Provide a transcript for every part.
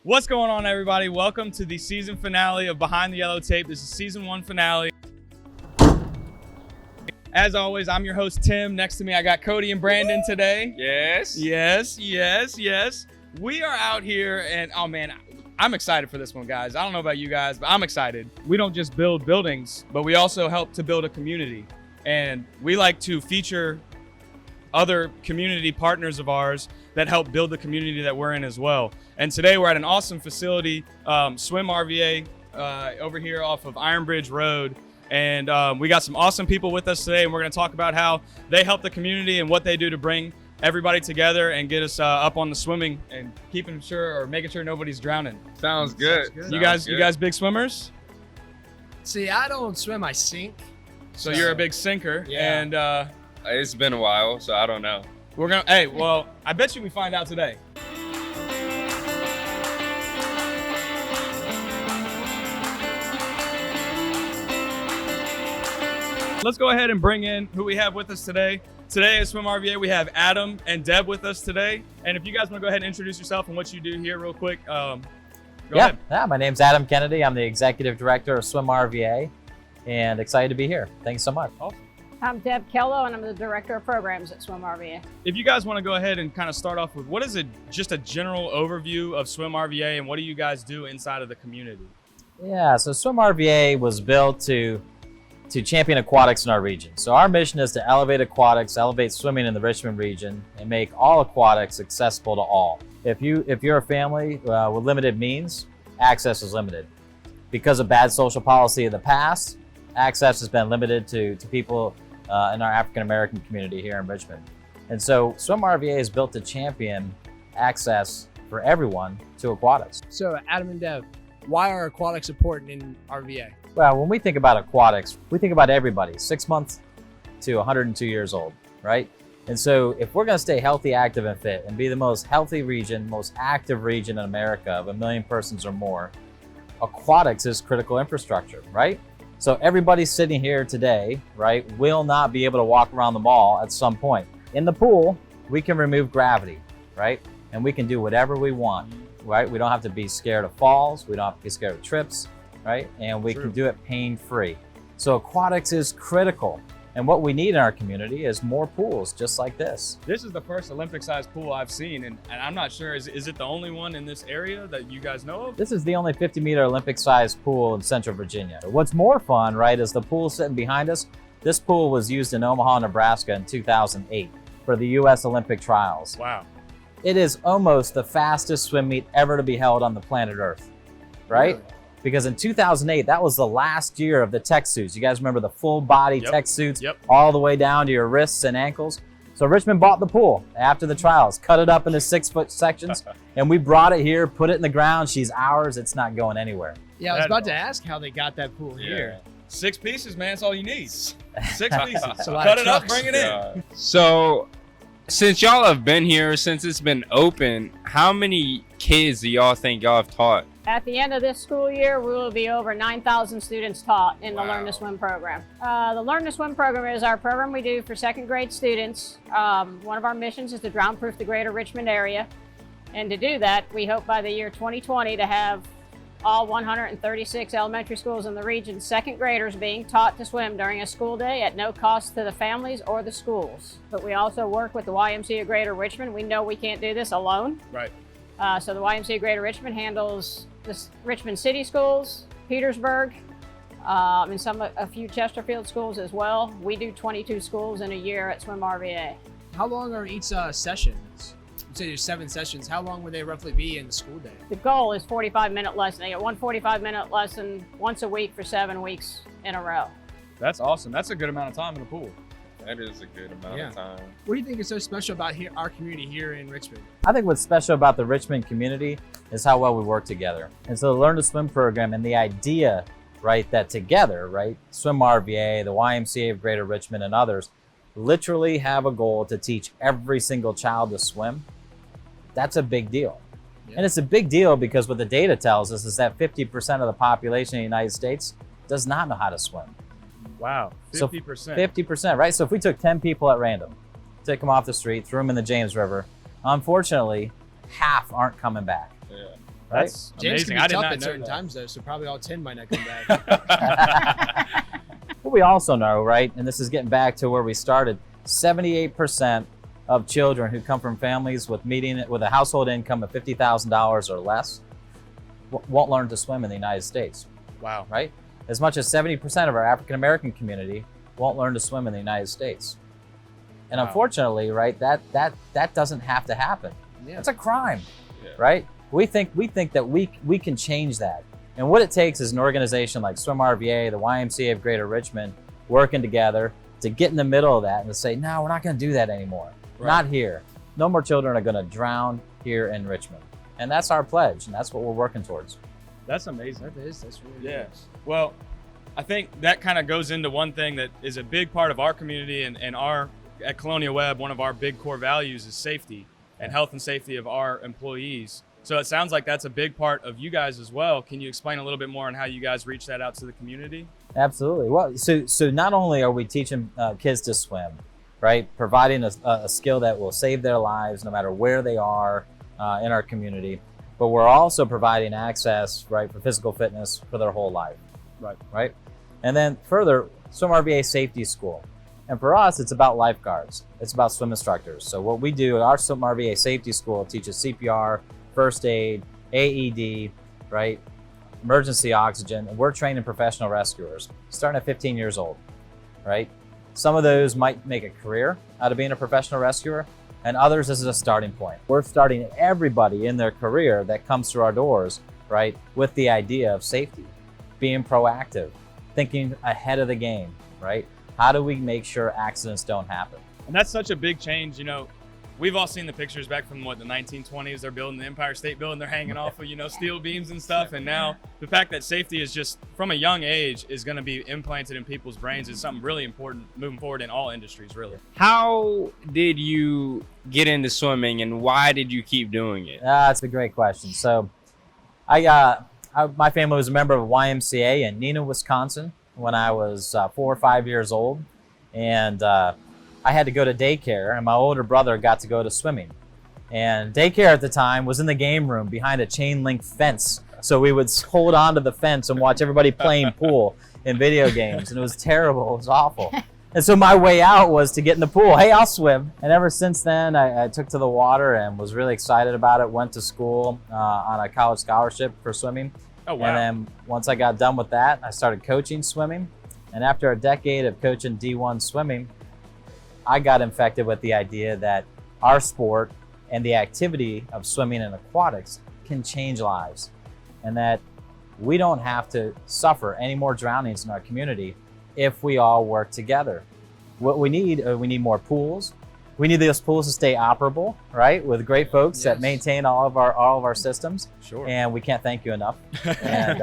What's going on, everybody? Welcome to the season finale of Behind the Yellow Tape. This is season 1 finale. As always, I'm your host, Tim. Next to me, I got Cody and Brandon today. Yes. Yes. We are out here and, oh man, I'm excited for this one, guys. I don't know about you guys, but I'm excited. We don't just build buildings, but we also help to build a community. And we like to feature other community partners of ours that help build the community that we're in as well. And today we're at an awesome facility, Swim RBA, over here off of Iron Bridge Road. And we got some awesome people with us today, and we're gonna talk about how they help the community and what they do to bring everybody together and get us up on the swimming and making sure nobody's drowning. Sounds good. You guys big swimmers? See, I don't swim, I sink. So you're a big sinker. Yeah. And It's been a while, so I don't know. I bet you we find out today. Let's go ahead and bring in who we have with us today. Today at Swim RVA, we have Adam and Deb with us today. And if you guys want to go ahead and introduce yourself and what you do here real quick, go ahead. Yeah, my name's Adam Kennedy. I'm the Executive Director of Swim RVA and excited to be here. Thanks so much. Awesome. I'm Deb Kelo, and I'm the Director of Programs at Swim RBA. If you guys want to go ahead and kind of start off with, what is just a general overview of Swim RVA and what do you guys do inside of the community? Yeah, so Swim RVA was built to champion aquatics in our region. So our mission is to elevate aquatics, elevate swimming in the Richmond region, and make all aquatics accessible to all. If you're a family with limited means, access is limited. Because of bad social policy in the past, access has been limited to people in our African American community here in Richmond. And so Swim RVA is built to champion access for everyone to aquatics. So, Adam and Deb, why are aquatics important in RVA? Well, when we think about aquatics, we think about everybody, 6 months to 102 years old, right? And so if we're gonna stay healthy, active, and fit, and be the most healthy region, most active region in America of 1 million persons or more, aquatics is critical infrastructure, right? So everybody sitting here today, right, will not be able to walk around the mall at some point. In the pool, we can remove gravity, right? And we can do whatever we want, right? We don't have to be scared of falls. We don't have to be scared of trips, right? And we can do it pain-free. So aquatics is critical. And what we need in our community is more pools just like this. This is the first Olympic-sized pool I've seen, and I'm not sure, is it the only one in this area that you guys know of? This is the only 50-meter Olympic-sized pool in Central Virginia. What's more fun, right, is the pool sitting behind us. This pool was used in Omaha, Nebraska in 2008 for the U.S. Olympic trials. Wow. It is almost the fastest swim meet ever to be held on the planet Earth, right? Really? Because in 2008, that was the last year of the tech suits. You guys remember the full body tech suits all the way down to your wrists and ankles? So Richmond bought the pool after the trials, cut it up into 6-foot sections, and we brought it here, put it in the ground. She's ours. It's not going anywhere. Yeah, I was about to ask how they got that pool here. 6 pieces, man. That's all you need. 6 pieces. Cut it up, bring it in. So, since y'all have been here, since it's been open, how many kids do y'all think y'all have taught? At the end of this school year, we will be over 9,000 students taught in the Learn to Swim program. The Learn to Swim program is our program we do for second grade students. One of our missions is to drown-proof the greater Richmond area. And to do that, we hope by the year 2020 to have all 136 elementary schools in the region, second graders being taught to swim during a school day at no cost to the families or the schools. But we also work with the YMCA of Greater Richmond. We know we can't do this alone. Right. So the YMCA of Greater Richmond handles the Richmond City schools, Petersburg, and a few Chesterfield schools as well. We do 22 schools in a year at Swim RVA. How long are each sessions? You say there's 7 sessions. How long would they roughly be in the school day? The goal is 45-minute lesson. They get one 45-minute lesson once a week for 7 weeks in a row. That's awesome. That's a good amount of time in the pool. That is a good amount of time. What do you think is so special about our community here in Richmond? I think what's special about the Richmond community is how well we work together. And so the Learn to Swim program and the idea, right, that together, right, Swim RVA, the YMCA of Greater Richmond, and others literally have a goal to teach every single child to swim. That's a big deal. Yeah. And it's a big deal because what the data tells us is that 50% of the population in the United States does not know how to swim. Wow, 50%. So 50%, right? So if we took 10 people at random, took them off the street, threw them in the James River, unfortunately, half aren't coming back. Yeah. That's James amazing. can I be did tough not at know certain that. times though, so probably all 10 might not come back. But we also know, right, and this is getting back to where we started, 78% of children who come from families with a household income of $50,000 or less won't learn to swim in the United States, Wow. right? As much as 70% of our African American community won't learn to swim in the United States. And Wow. unfortunately, right, that doesn't have to happen. Yeah. It's a crime, Yeah. right? We think that we can change that. And what it takes is an organization like Swim RBA, the YMCA of Greater Richmond, working together to get in the middle of that and to say, no, we're not going to do that anymore. Right. Not here. No more children are going to drown here in Richmond. And that's our pledge, and that's what we're working towards. That's amazing. That's really Yeah. good. Well, I think that kind of goes into one thing that is a big part of our community and our at Colonial Web, one of our big core values is safety and health and safety of our employees. So it sounds like that's a big part of you guys as well. Can you explain a little bit more on how you guys reach that out to the community? Absolutely. Well, so not only are we teaching kids to swim, right, providing a skill that will save their lives no matter where they are in our community, but we're also providing access, right, for physical fitness for their whole life. Right. And then further, Swim RBA Safety School. And for us, it's about lifeguards. It's about swim instructors. So what we do at our Swim RBA Safety School teaches CPR, first aid, AED, right, emergency oxygen, and we're training professional rescuers starting at 15 years old, right? Some of those might make a career out of being a professional rescuer, and others this is a starting point. We're starting everybody in their career that comes through our doors, right, with the idea of safety, being proactive, thinking ahead of the game, right? How do we make sure accidents don't happen? And that's such a big change. You know, we've all seen the pictures back from the 1920s. They're building the Empire State Building. They're hanging off of, steel beams and stuff. And now the fact that safety is just from a young age is going to be implanted in people's brains is something really important moving forward in all industries, really. How did you get into swimming and why did you keep doing it? That's a great question. So my family was a member of YMCA in Neenah, Wisconsin when I was 4 or 5 years old. And I had to go to daycare, and my older brother got to go to swimming. And daycare at the time was in the game room behind a chain link fence. So we would hold on to the fence and watch everybody playing pool in video games. And it was terrible. It was awful. And so my way out was to get in the pool. Hey, I'll swim. And ever since then, I took to the water and was really excited about it. Went to school on a college scholarship for swimming. Oh, wow. And then once I got done with that, I started coaching swimming. And after a decade of coaching D1 swimming, I got infected with the idea that our sport and the activity of swimming and aquatics can change lives, and that we don't have to suffer any more drownings in our community if we all work together. What we need more pools. We need those pools to stay operable, right, with great folks that Yes. maintain all of our systems. Sure. And we can't thank you enough. And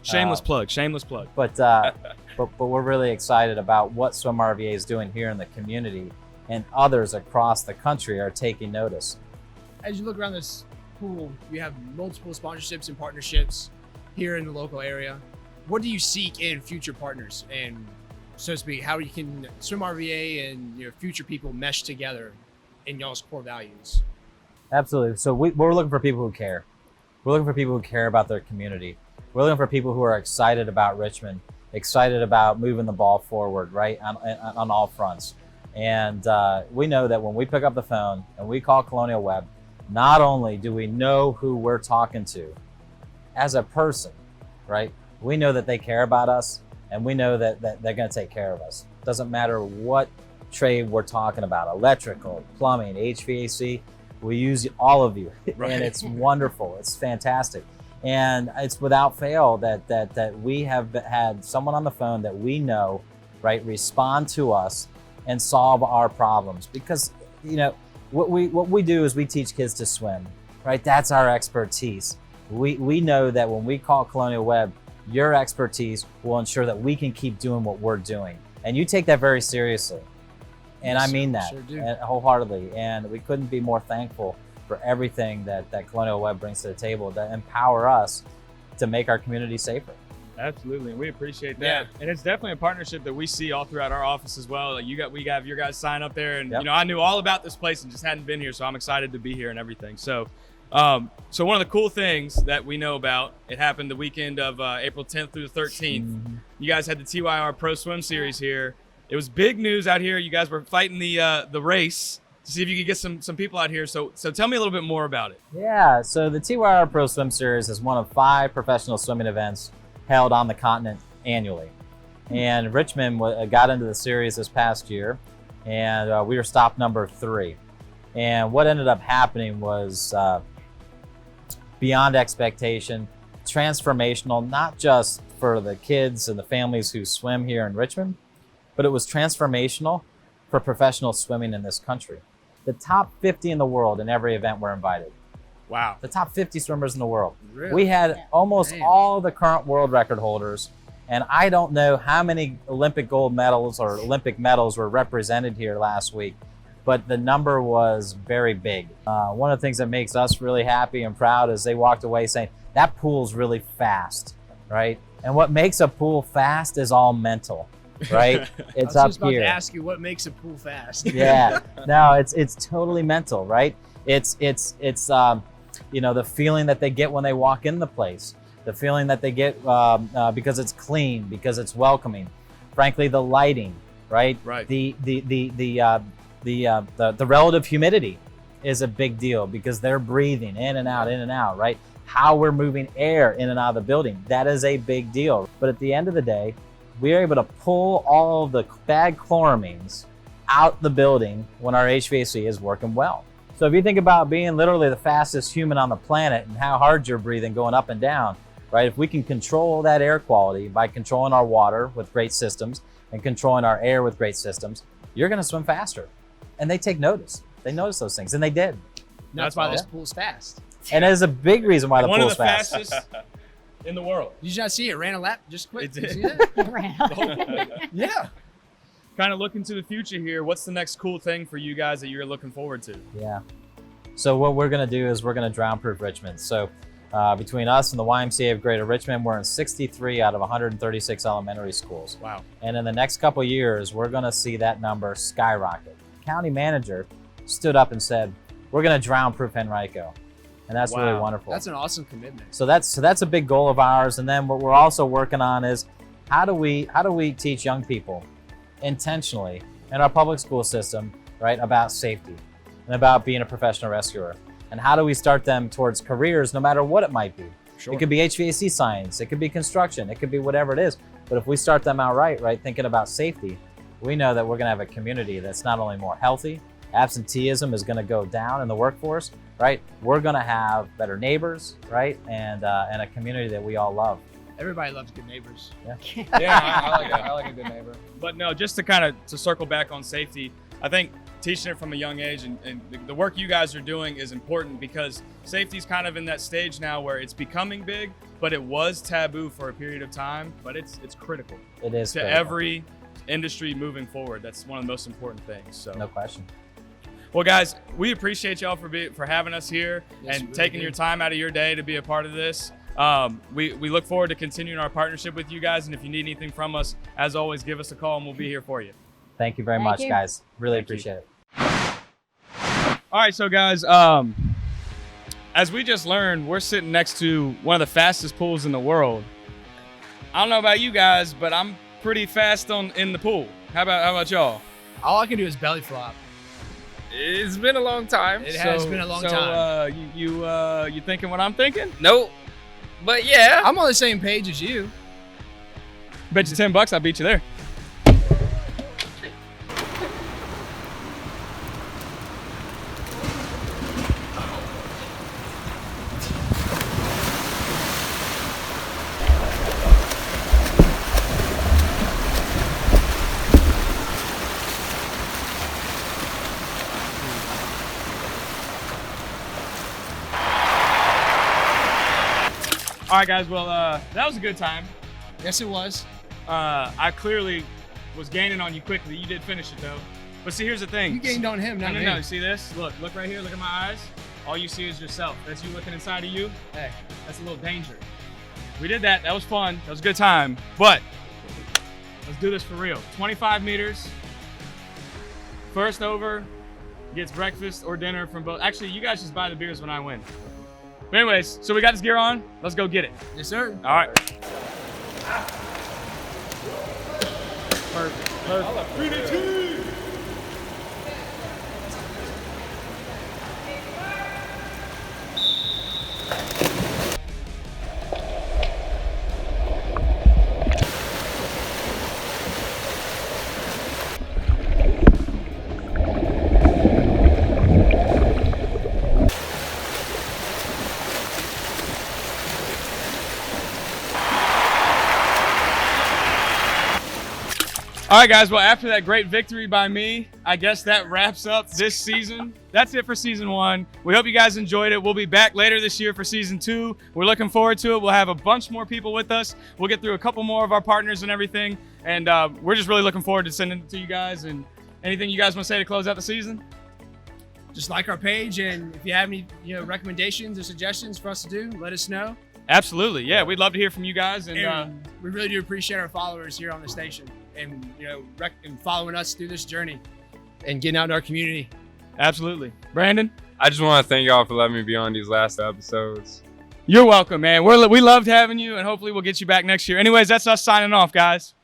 Shameless plug. Shameless plug. but we're really excited about what Swim RVA is doing here in the community, and others across the country are taking notice. As you look around this pool, you have multiple sponsorships and partnerships here in the local area. What do you seek in future partners, and so to speak, how you can Swim RVA and your future people mesh together in y'all's core values? Absolutely. So we're looking for people who care. We're looking for people who care about their community. We're looking for people who are excited about Richmond, excited about moving the ball forward, right, on all fronts. And we know that when we pick up the phone and we call Colonial Web, not only do we know who we're talking to as a person, right? We know that they care about us, and we know that they're going to take care of us. Doesn't matter what trade we're talking about, electrical, plumbing, HVAC, we use all of you. Right. And it's wonderful. It's fantastic. And it's without fail that we have had someone on the phone that we know, right, respond to us and solve our problems. Because, what we do is we teach kids to swim, right? That's our expertise. We know that when we call Colonial Web, your expertise will ensure that we can keep doing what we're doing. And you take that very seriously. And Yes, I mean sir. that Sure do. wholeheartedly. And we couldn't be more thankful for everything that Colonial Web brings to the table to empower us to make our community safer. Absolutely, and we appreciate that. Yeah. And it's definitely a partnership that we see all throughout our office as well. Like we got your guys sign up there, and Yep. I knew all about this place and just hadn't been here, so I'm excited to be here and everything. So, So one of the cool things that we know about, it happened the weekend of April 10th through the 13th. You guys had the TYR Pro Swim Series here. It was big news out here. You guys were fighting the race to see if you could get some people out here. So tell me a little bit more about it. Yeah, so the TYR Pro Swim Series is one of 5 professional swimming events held on the continent annually. And Richmond got into the series this past year, and we were stop number 3. And what ended up happening was beyond expectation, transformational, not just for the kids and the families who swim here in Richmond, but it was transformational for professional swimming in this country. The top 50 in the world in every event were invited. Wow. The top 50 swimmers in the world. Really? We had almost all the current world record holders, and I don't know how many Olympic gold medals or Olympic medals were represented here last week, but the number was very big. One of the things that makes us really happy and proud is they walked away saying, that pool's really fast, right? And what makes a pool fast is all mental, right? It's I up was about here. to ask you what makes a pool fast. Yeah, no, it's totally mental, right? It's you know, the feeling that they get when they walk in the place, the feeling that they get because it's clean, because it's welcoming. Frankly, the lighting, right? Right. The relative humidity is a big deal because they're breathing in and out, right? How we're moving air in and out of the building, that is a big deal. But at the end of the day, we are able to pull all of the bad chloramines out the building when our HVAC is working well. So if you think about being literally the fastest human on the planet and how hard you're breathing going up and down, right? If we can control that air quality by controlling our water with great systems and controlling our air with great systems, you're gonna swim faster. And they take notice. They notice those things, and they did. That's why this pool's fast. And it is a big reason why the One pool's of the fast. fastest in the world. Did you not see it? Ran a lap just quick. It Did did. you see that? Yeah. Kind of looking to the future here. What's the next cool thing for you guys that you're looking forward to? Yeah. So what we're gonna do is we're gonna drown-proof Richmond. So between us and the YMCA of Greater Richmond, we're in 63 out of 136 elementary schools. Wow. And in the next couple years, we're gonna see that number skyrocket. County manager stood up and said, we're gonna drown-proof Henrico. And that's really Wow. wonderful. That's an awesome commitment. So that's a big goal of ours. And then what we're also working on is how do we teach young people intentionally in our public school system, right, about safety and about being a professional rescuer? And how do we start them towards careers, no matter what it might be? Sure. It could be HVAC science, it could be construction, it could be whatever it is. But if we start them out right, thinking about safety, we know that we're gonna have a community that's not only more healthy, absenteeism is gonna go down in the workforce, right? We're gonna have better neighbors, right? And a community that we all love. Everybody loves good neighbors. Yeah, I like a good neighbor. But no, just to circle back on safety, I think teaching it from a young age and the work you guys are doing is important because safety is kind of in that stage now where it's becoming big, but it was taboo for a period of time, but it's critical. It is to critical. every industry moving forward. That's one of the most important things. So No question. well, guys, we appreciate y'all for having us here Yes, and we really taking do. your time out of your day to be a part of this. We look forward to continuing our partnership with you guys, and if you need anything from us, as always, give us a call and we'll be here for you. Thank you very Thank much, you. guys. Really Thank you. appreciate it. All right, so guys, as we just learned, we're sitting next to one of the fastest pools in the world. I don't know about you guys, but I'm pretty fast in the pool. How about y'all? All I can do is belly flop. It's been a long time. It has been a long time. So you thinking what I'm thinking? Nope. But yeah. I'm on the same page as you. Bet you $10 I beat you there. All right, guys. Well, that was a good time. Yes, it was. I clearly was gaining on you quickly. You did finish it though. But see, here's the thing. You gained on him, not me. No. See this? Look right here. Look at my eyes. All you see is yourself. That's you looking inside of you. Hey, that's a little danger. We did that. That was fun. That was a good time. But let's do this for real. 25 meters. First over gets breakfast or dinner from both. Actually, you guys just buy the beers when I win. But anyways, so we got this gear on. Let's go get it. Yes, sir. All right. Perfect. Perfect. All right, guys. Well, after that great victory by me, I guess that wraps up this season. That's it for season 1. We hope you guys enjoyed it. We'll be back later this year for season 2. We're looking forward to it. We'll have a bunch more people with us. We'll get through a couple more of our partners and everything. And we're just really looking forward to sending it to you guys. And anything you guys want to say to close out the season? Just like our page, and if you have any recommendations or suggestions for us to do, let us know. Absolutely. Yeah, we'd love to hear from you guys. And we really do appreciate our followers here on the station, and and following us through this journey and getting out in our community. Absolutely. Brandon? I just want to thank y'all for letting me be on these last episodes. You're welcome, man. We loved having you, and hopefully we'll get you back next year. Anyways, that's us signing off, guys.